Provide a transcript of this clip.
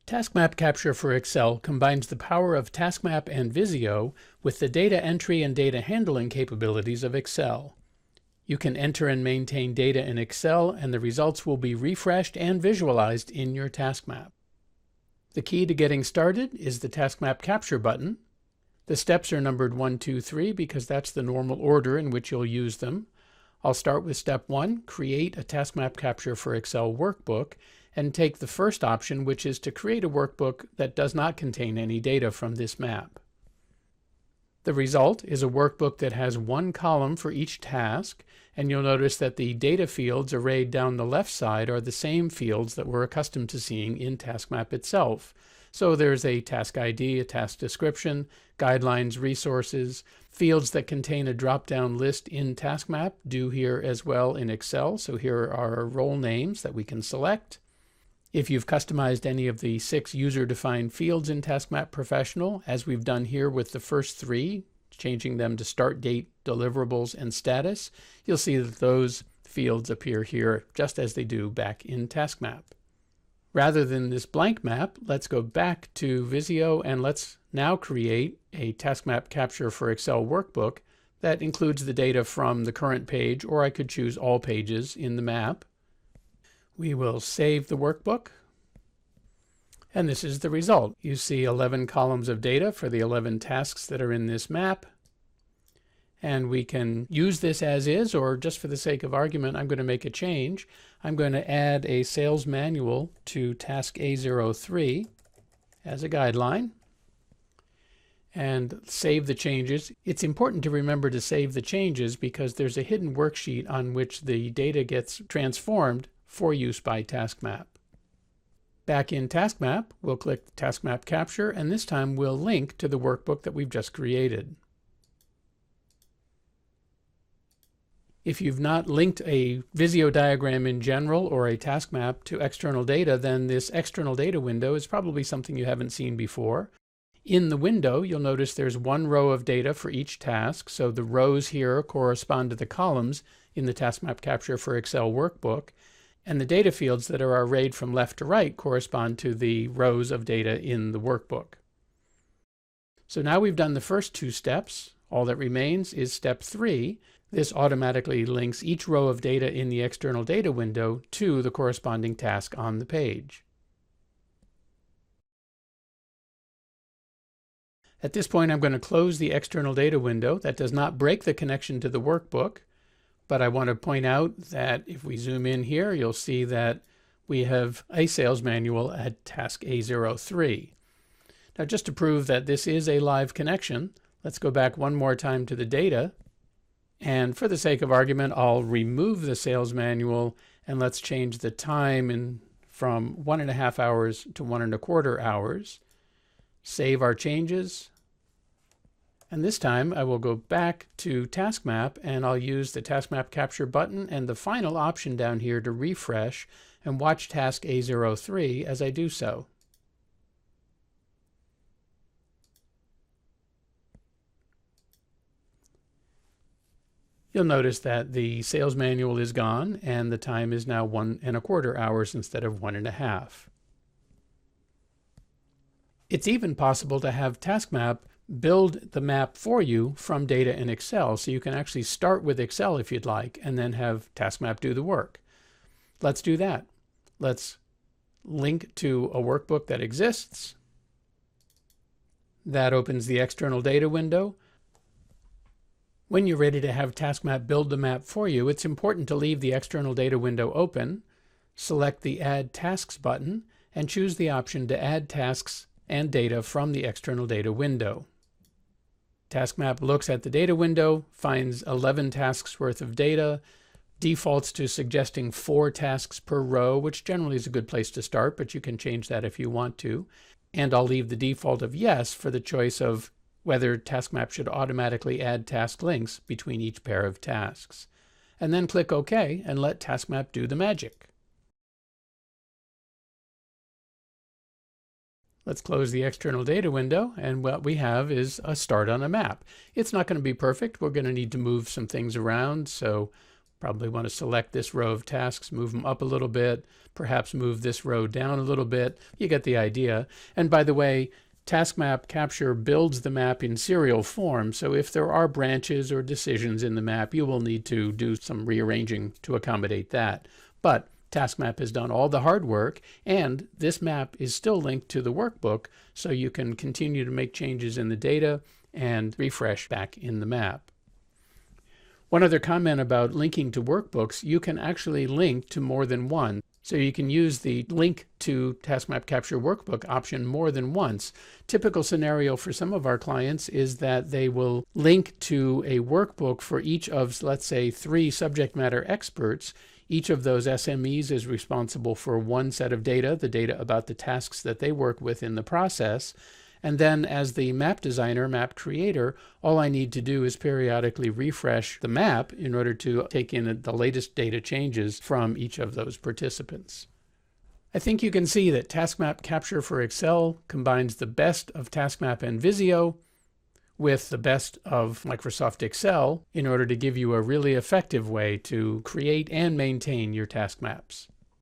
TaskMap Capture for Excel combines the power of TaskMap and Visio with the data entry and data handling capabilities of Excel. You can enter and maintain data in Excel, and the results will be refreshed and visualized in your TaskMap. The key to getting started is the TaskMap Capture button. The steps are numbered 1, 2, 3 because that's the normal order in which you'll use them. I'll start with step 1, create a TaskMap Capture for Excel workbook, and take the first option, which is to create a workbook that does not contain any data from this map. The result is a workbook that has one column for each task, and you'll notice that the data fields arrayed down the left side are the same fields that we're accustomed to seeing in TaskMap itself. So there's a task ID, a task description, guidelines, resources, fields that contain a drop-down list in TaskMap do here as well in Excel. So here are our role names that we can select. If you've customized any of the 6 user-defined fields in TaskMap Professional, as we've done here with the first 3, changing them to start date, deliverables, and status, you'll see that those fields appear here just as they do back in TaskMap. Rather than this blank map, let's go back to Visio and let's now create a TaskMap Capture for Excel workbook that includes the data from the current page, or I could choose all pages in the map. We will save the workbook, and this is the result. You see 11 columns of data for the 11 tasks that are in this map, and we can use this as is, or just for the sake of argument, I'm going to make a change. I'm going to add a sales manual to task A03 as a guideline and save the changes. It's important to remember to save the changes because there's a hidden worksheet on which the data gets transformed for use by TaskMap. Back in TaskMap, we'll click TaskMap Capture, and this time we'll link to the workbook that we've just created. If you've not linked a Visio diagram in general or a TaskMap to external data, then this external data window is probably something you haven't seen before. In the window, you'll notice there's one row of data for each task, so the rows here correspond to the columns in the TaskMap Capture for Excel workbook. And the data fields that are arrayed from left to right correspond to the rows of data in the workbook. So now we've done the first 2 steps. All that remains is step 3. This automatically links each row of data in the external data window to the corresponding task on the page. At this point, I'm going to close the external data window. That does not break the connection to the workbook. But I want to point out that if we zoom in here, you'll see that we have a sales manual at task A03. Now, just to prove that this is a live connection, let's go back one more time to the data. And for the sake of argument, I'll remove the sales manual and let's change the time from 1.5 hours to 1.25 hours. Save our changes. And this time I will go back to TaskMap and I'll use the TaskMap Capture button and the final option down here to refresh and watch task A03 as I do so. You'll notice that the sales manual is gone and the time is now 1.25 hours instead of 1.5. It's even possible to have TaskMap build the map for you from data in Excel. So you can actually start with Excel if you'd like, and then have TaskMap do the work. Let's do that. Let's link to a workbook that exists. That opens the external data window. When you're ready to have TaskMap build the map for you, it's important to leave the external data window open, select the Add Tasks button, and choose the option to add tasks and data from the external data window. TaskMap looks at the data window, finds 11 tasks worth of data, defaults to suggesting 4 tasks per row, which generally is a good place to start, but you can change that if you want to. And I'll leave the default of yes for the choice of whether TaskMap should automatically add task links between each pair of tasks. And then click OK and let TaskMap do the magic. Let's close the external data window, and what we have is a start on a map. It's not going to be perfect. We're going to need to move some things around, so Probably want to select this row of tasks, move them up a little bit, perhaps move this row down a little bit. You get the idea. And by the way, TaskMap Capture builds the map in serial form, so if there are branches or decisions in the map, you will need to do some rearranging to accommodate that. But TaskMap has done all the hard work, and this map is still linked to the workbook, so you can continue to make changes in the data and refresh back in the map. One other comment about linking to workbooks, you can actually link to more than one. So you can use the link to TaskMap Capture Workbook option more than once. Typical scenario for some of our clients is that they will link to a workbook for each of, let's say, 3 subject matter experts. Each of those SMEs is responsible for one set of data, the data about the tasks that they work with in the process. And then as the map designer, map creator, all I need to do is periodically refresh the map in order to take in the latest data changes from each of those participants. I think you can see that TaskMap Capture for Excel combines the best of TaskMap and Visio with the best of Microsoft Excel in order to give you a really effective way to create and maintain your task maps.